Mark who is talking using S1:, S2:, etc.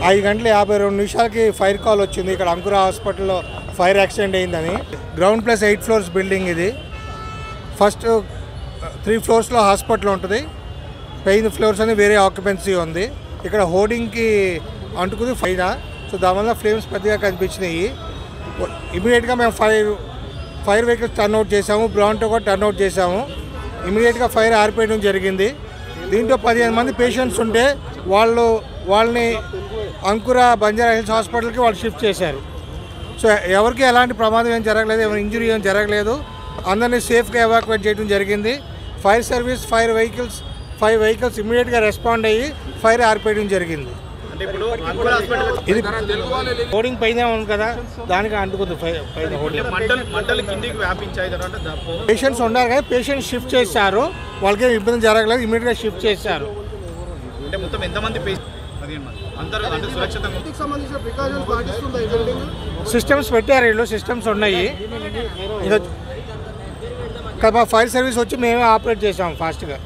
S1: 5 గంటల 52 నిమిషాలకి fire call వచ్చింది. ఇక్కడ అంకుర హాస్పిటల్లో ఫైర్ యాక్సిడెంట్ అయిందని. గ్రౌండ్ ప్లస్ 8 ఫ్లోర్స్ బిల్డింగ్ ఇది. ఫస్ట్ 3 ఫ్లోర్స్లో హాస్పిటల్ ఉంటుంది, పైన ఫ్లోర్స్ అని వేరే ఆక్యుపెన్సీ ఉంది. ఇక్కడ హోర్డింగ్కి అంటుకుంది ఫైర్, సో దానివల్ల ఫ్లేమ్స్ పెద్దగా కనిపించినాయి. ఇమీడియట్గా మేము ఫైర్ వెహికల్స్ టర్న్అవుట్ చేసాము, బ్రాంటో కూడా టర్న్అవుట్ చేసాము. ఇమీడియట్గా ఫైర్ ఆరిపోయడం జరిగింది. దీంట్లో 15 మంది పేషెంట్స్ ఉంటే వాళ్ళని అంకుర బంజారా హిల్స్ హాస్పిటల్కి వాళ్ళు షిఫ్ట్ చేశారు. సో ఎవరికి ఎలాంటి ప్రమాదం ఏం జరగలేదు, ఎవరి ఇంజురీ ఏం జరగలేదు. అందరినీ సేఫ్గా ఎవాక్యుయేట్ చేయడం జరిగింది. ఫైర్ సర్వీస్ 5 వెహికల్స్ ఇమీడియట్గా రెస్పాండ్ అయ్యి ఫైర్ ఆరిపోయడం జరిగింది. ఇది హోర్డింగ్ పైన ఉంది కదా, దానికి అంటుకుంది పైన హోర్డింగ్. పేషెంట్స్ ఉన్నారు కదా, పేషెంట్స్ షిఫ్ట్ చేశారు, వాళ్ళకేం ఇబ్బంది జరగలేదు, ఇమీడియట్గా షిఫ్ట్ చేశారు. సిస్టమ్స్ పెట్టారు, వీళ్ళు సిస్టమ్స్ ఉన్నాయి. ఇంకా మా ఫైర్ సర్వీస్ వచ్చి మేమే ఆపరేట్ చేసాము ఫాస్ట్గా.